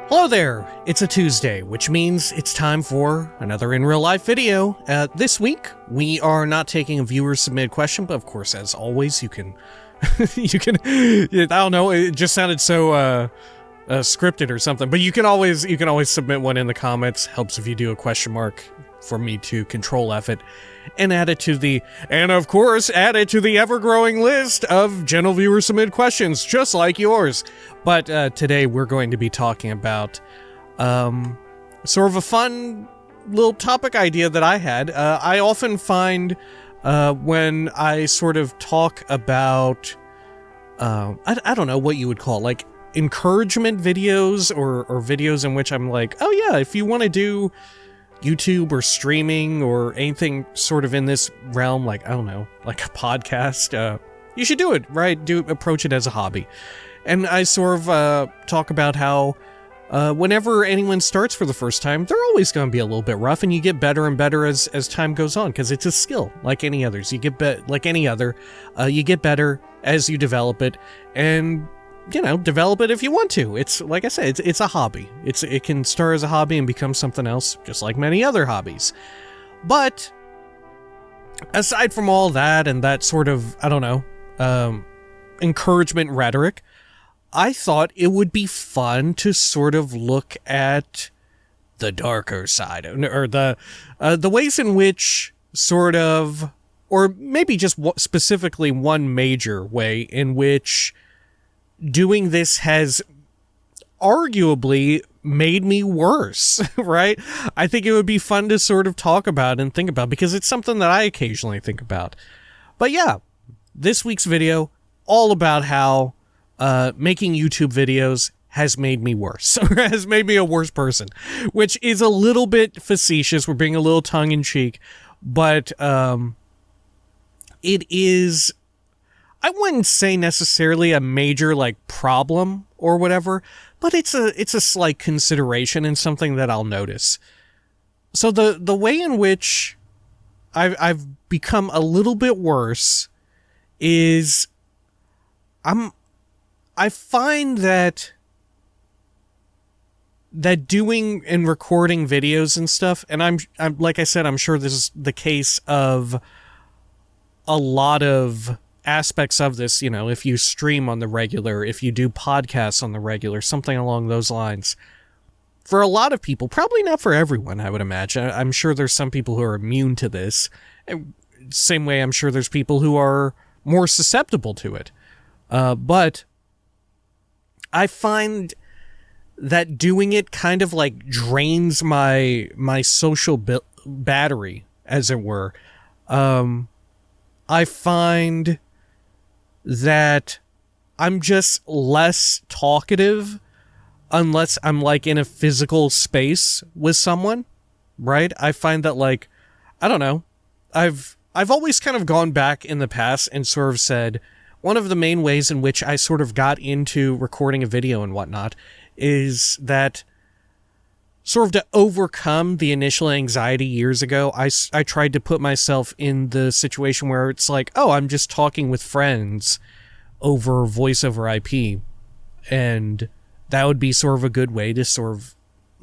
Hello there, it's a Tuesday, which means it's time for another in real life video. This week, we are not taking a viewer submitted question, but of course, as always, you can, I don't know, it just sounded so, scripted or something, but you can always submit one in the comments. Helps if you do a question mark for me to control F it and add it to the ever-growing list of general viewer submitted questions, just like yours. But today we're going to be talking about sort of a fun little topic idea that I had. I often find when I sort of talk about, I don't know what you would call it, like encouragement videos or videos in which I'm like, oh yeah, if you want to do YouTube or streaming or anything sort of in this realm, like, I don't know, like a podcast, you should do it, right? Approach it as a hobby. And I sort of talk about how whenever anyone starts for the first time, they're always going to be a little bit rough, and you get better and better as time goes on, because it's a skill like any others. You get you get better as you develop it, and develop it if you want to. It's like I said, it's a hobby. It can start as a hobby and become something else, just like many other hobbies. But aside from all that and that sort of, I don't know, encouragement rhetoric, I thought it would be fun to sort of look at the darker side, or the ways in which sort of, or maybe just specifically one major way in which doing this has arguably made me worse, right? I think it would be fun to sort of talk about and think about, because it's something that I occasionally think about. But yeah, this week's video, all about how making YouTube videos has made me worse, or has made me a worse person, which is a little bit facetious. We're being a little tongue-in-cheek, but it is, I wouldn't say necessarily a major, like, problem or whatever, but it's a slight consideration and something that I'll notice. So the way in which I've become a little bit worse is I find that doing and recording videos and stuff, and I'm like I said, I'm sure this is the case of a lot of aspects of this, if you stream on the regular, if you do podcasts on the regular, something along those lines. For a lot of people, probably not for everyone, I would imagine. I'm sure there's some people who are immune to this. Same way I'm sure there's people who are more susceptible to it. But I find that doing it kind of like drains my social battery, as it were. I find that I'm just less talkative unless I'm like in a physical space with someone, right? I find that, like, I don't know, I've always kind of gone back in the past and sort of said, one of the main ways in which I sort of got into recording a video and whatnot is that sort of to overcome the initial anxiety years ago, I tried to put myself in the situation where it's like, oh, I'm just talking with friends over voice over IP. And that would be sort of a good way to sort of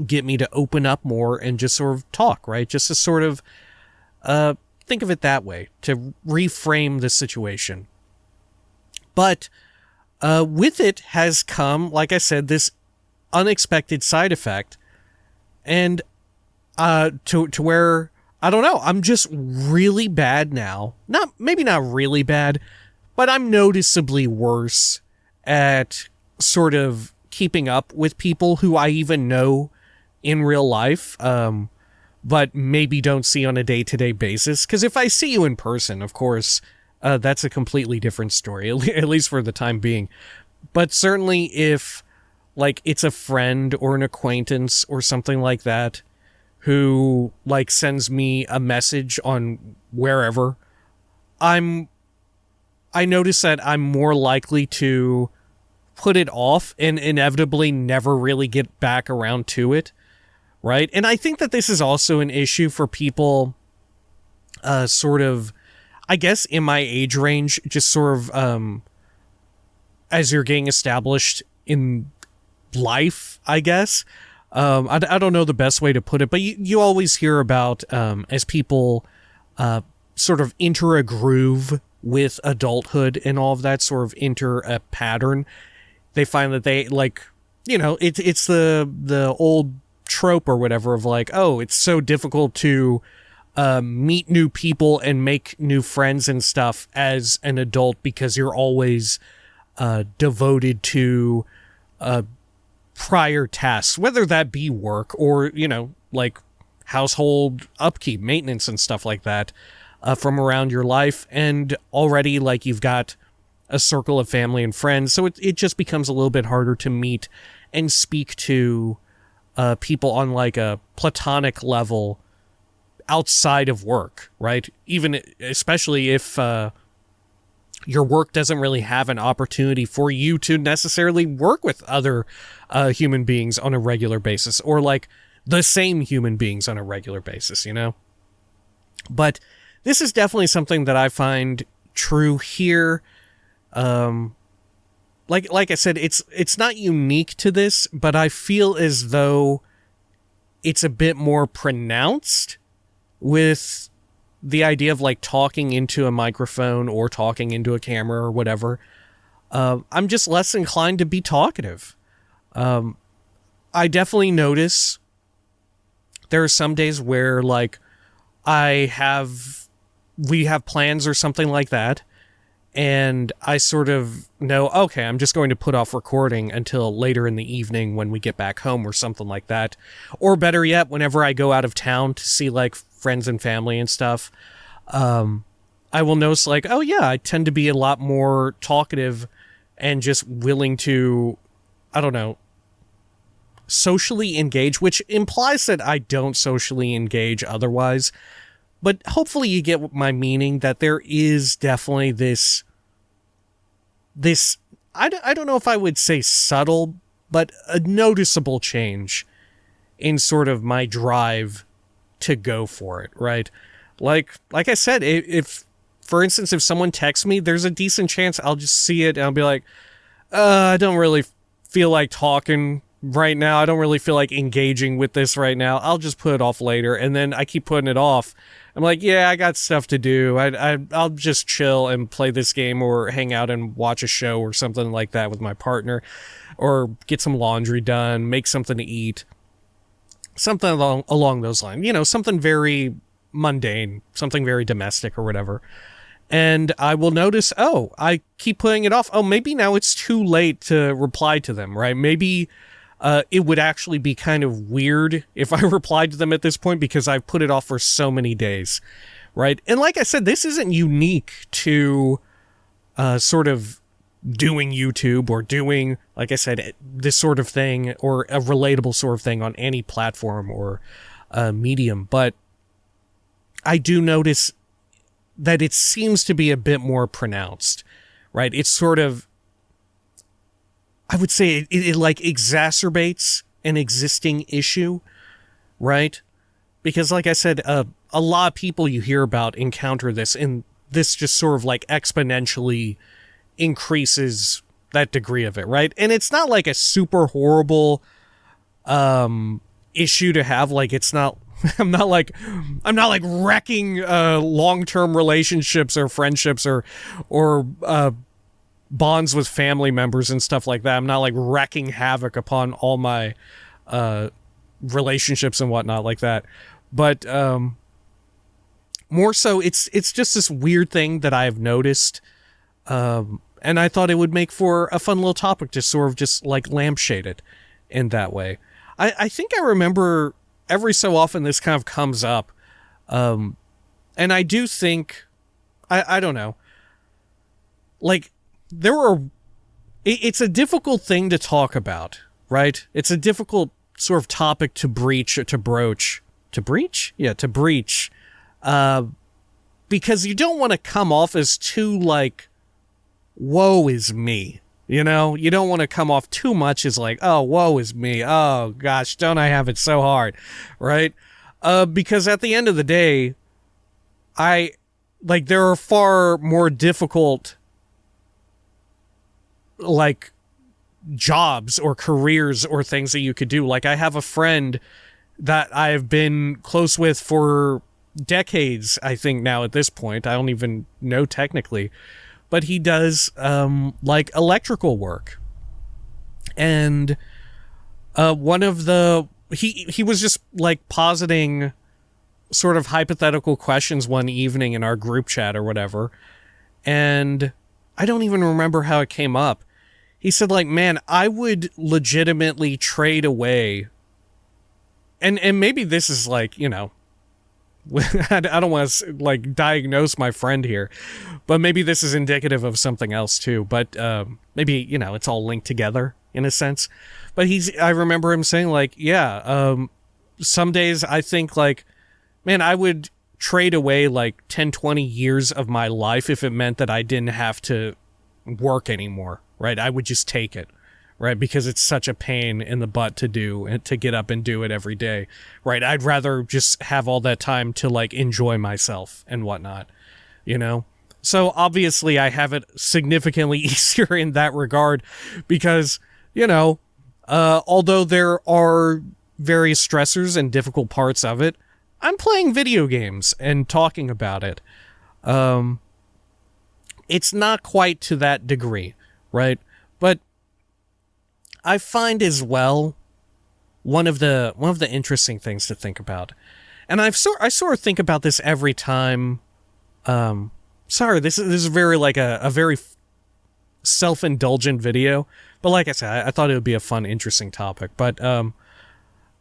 get me to open up more and just sort of talk, right? Just to sort of think of it that way, to reframe the situation. But with it has come, like I said, this unexpected side effect. And to where, I don't know, I'm just really bad now. Maybe not really bad, but I'm noticeably worse at sort of keeping up with people who I even know in real life, but maybe don't see on a day-to-day basis. Because if I see you in person, of course, that's a completely different story, at least for the time being. But certainly if, like, it's a friend or an acquaintance or something like that who, like, sends me a message on wherever, I notice that I'm more likely to put it off and inevitably never really get back around to it, right? And I think that this is also an issue for people sort of I guess in my age range, just sort of as you're getting established in life, I guess. I don't know the best way to put it, but you always hear about as people sort of enter a groove with adulthood and all of that, sort of enter a pattern. They find that they, like, it's the old trope or whatever of like, oh, it's so difficult to meet new people and make new friends and stuff as an adult because you're always devoted to prior tasks, whether that be work or, like household upkeep, maintenance and stuff like that from around your life. And already, like, you've got a circle of family and friends. So it just becomes a little bit harder to meet and speak to people on like a platonic level outside of work, right? Even especially if your work doesn't really have an opportunity for you to necessarily work with other human beings on a regular basis, or like the same human beings on a regular basis, But this is definitely something that I find true here. Like I said, it's not unique to this, but I feel as though it's a bit more pronounced with the idea of like talking into a microphone or talking into a camera or whatever. I'm just less inclined to be talkative. I definitely notice there are some days where like we have plans or something like that, and I sort of know, okay, I'm just going to put off recording until later in the evening when we get back home or something like that. Or better yet, whenever I go out of town to see like friends and family and stuff, I will notice like, oh yeah, I tend to be a lot more talkative and just willing to, I don't know, socially engage, which implies that I don't socially engage otherwise. But hopefully you get my meaning, that there is definitely this I don't know if I would say subtle, but a noticeable change in sort of my drive to go for it, right? Like I said, if for instance, if someone texts me, there's a decent chance I'll just see it and I'll be like, I don't really feel like talking right now. I don't really feel like engaging with this right now. I'll just put it off later. And then I keep putting it off. I'm like, yeah, I got stuff to do. I'll just chill and play this game or hang out and watch a show or something like that with my partner, or get some laundry done, make something to eat, something along those lines. Something very mundane, something very domestic or whatever. And I will notice, oh, I keep putting it off. Oh, maybe now it's too late to reply to them, right? Maybe it would actually be kind of weird if I replied to them at this point because I've put it off for so many days, right? And like I said, this isn't unique to sort of doing YouTube or doing, like I said, this sort of thing or a relatable sort of thing on any platform or medium. But I do notice that it seems to be a bit more pronounced, right? It's sort of, I would say it like exacerbates an existing issue, right? Because like I said, a lot of people you hear about encounter this, and this just sort of like exponentially increases that degree of it, right? And it's not like a super horrible issue to have. Like, it's not, I'm not like wrecking long-term relationships or friendships or bonds with family members and stuff like that. I'm not like wrecking havoc upon all my relationships and whatnot like that. But more so, it's just this weird thing that I've noticed, and I thought it would make for a fun little topic to sort of just like lampshade it in that way. I think I remember every so often this kind of comes up, and I do think, I don't know, like, it's a difficult thing to talk about, right? It's a difficult sort of topic to breach, because you don't want to come off as too like, woe is me, you don't want to come off too much as like, oh, woe is me, oh gosh, don't I have it so hard, right? Because at the end of the day, like, there are far more difficult, like, jobs or careers or things that you could do. Like, I have a friend that I've been close with for decades, I think now at this point. I don't even know technically. But he does, like, electrical work. And one of the... He was just, like, positing sort of hypothetical questions one evening in our group chat or whatever. And I don't even remember how it came up. He said, like, man, I would legitimately trade away... And maybe this is, like, you know... I don't want to, like, diagnose my friend here, but maybe this is indicative of something else too. But maybe, you know, it's all linked together in a sense. But I remember him saying, like, yeah, some days I think, like, man, I would trade away like 10, 20 years of my life if it meant that I didn't have to work anymore, right? I would just take it. Right, because it's such a pain in the butt to do and to get up and do it every day, right? I'd rather just have all that time to, like, enjoy myself and whatnot, you know? So obviously I have it significantly easier in that regard because, you know, although there are various stressors and difficult parts of it, I'm playing video games and talking about it. It's not quite to that degree, right? But I find as well one of the interesting things to think about, and I sort of think about this every time. Sorry, this is very like a very self-indulgent video, but like I said, I thought it would be a fun, interesting topic. But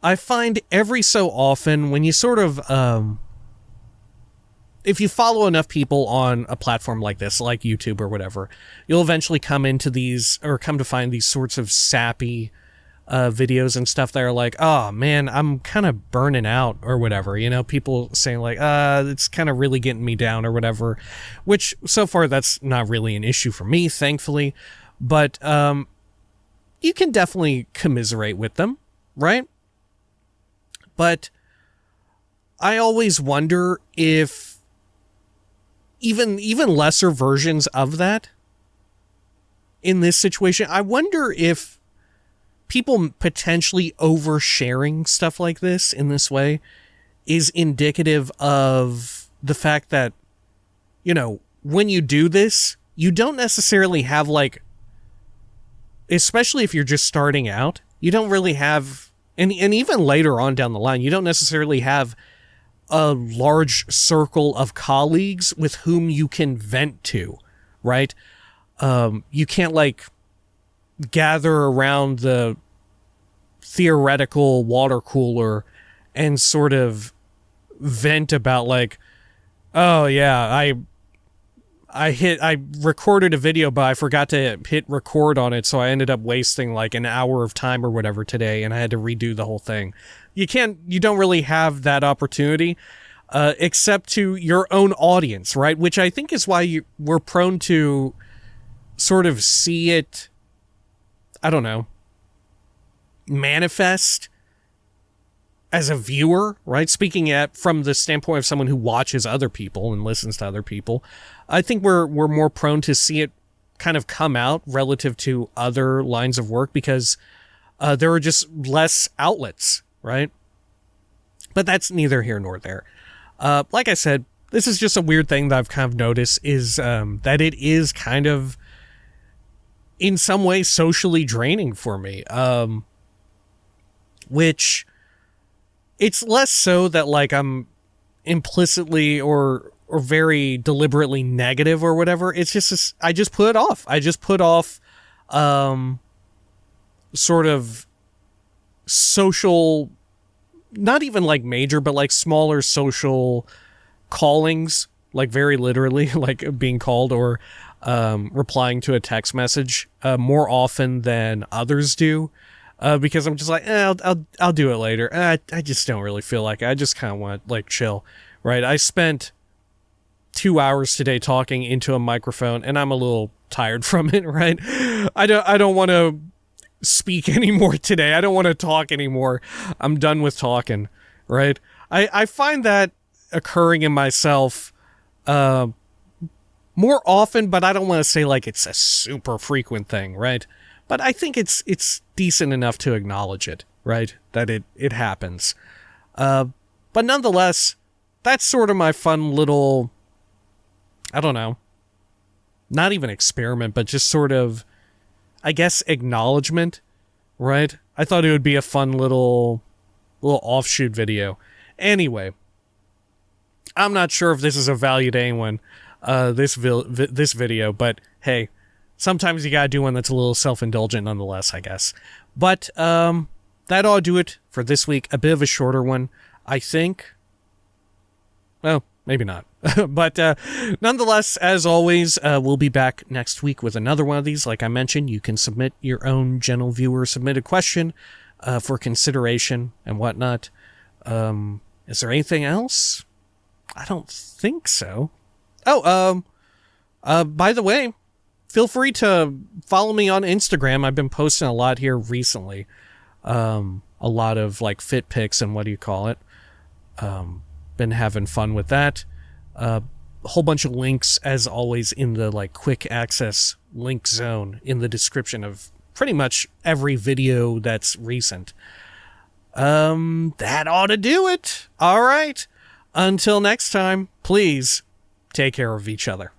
I find every so often when you sort of if you follow enough people on a platform like this, like YouTube or whatever, you'll eventually come to find these sorts of sappy videos and stuff that are like, oh man, I'm kind of burning out or whatever, you know, people saying like, it's kind of really getting me down or whatever, which so far that's not really an issue for me, thankfully, but you can definitely commiserate with them, right? But I always wonder if even lesser versions of that in this situation, I wonder if people potentially oversharing stuff like this in this way is indicative of the fact that, you know, when you do this, you don't necessarily have, like, especially if you're just starting out, you don't really have, and even later on down the line, you don't necessarily have a large circle of colleagues with whom you can vent to, right? You can't, like, gather around the theoretical water cooler and sort of vent about, like, oh yeah, I recorded a video, but I forgot to hit record on it, so I ended up wasting like an hour of time or whatever today, and I had to redo the whole thing. You don't really have that opportunity, except to your own audience, right? Which I think is why we're prone to sort of see it, I don't know, manifest as a viewer, right? Speaking from the standpoint of someone who watches other people and listens to other people, I think we're more prone to see it kind of come out relative to other lines of work because there are just less outlets, right? But that's neither here nor there. Like I said, this is just a weird thing that I've kind of noticed is that it is kind of in some way socially draining for me. Which it's less so that like I'm implicitly or very deliberately negative or whatever. It's just I just put it off. I just put off sort of social, not even like major, but like smaller social callings, like very literally like being called or replying to a text message more often than others do. Because I'm just like, I'll do it later. I just don't really feel like it. I just kind of want to like chill, right? I spent 2 hours today talking into a microphone, and I'm a little tired from it, right? I don't want to speak anymore today. I don't want to talk anymore. I'm done with talking, right? I find that occurring in myself more often, but I don't want to say like it's a super frequent thing, right? But I think it's decent enough to acknowledge it, right? That it happens. But nonetheless, that's sort of my fun little, I don't know, not even experiment, but just sort of, I guess, acknowledgement, right? I thought it would be a fun little offshoot video. Anyway, I'm not sure if this is of value to anyone, this video, but hey, sometimes you gotta do one that's a little self-indulgent nonetheless, I guess. But that ought to do it for this week. A bit of a shorter one, I think. Well, maybe not. But nonetheless, as always, we'll be back next week with another one of these. Like I mentioned, you can submit your own general viewer submitted question for consideration and whatnot. Is there anything else? I don't think so. Oh, by the way, feel free to follow me on Instagram. I've been posting a lot here recently. A lot of like fit pics and what do you call it? Been having fun with that. A whole bunch of links, as always, in the like quick access link zone in the description of pretty much every video that's recent. That ought to do it. All right. Until next time, please take care of each other.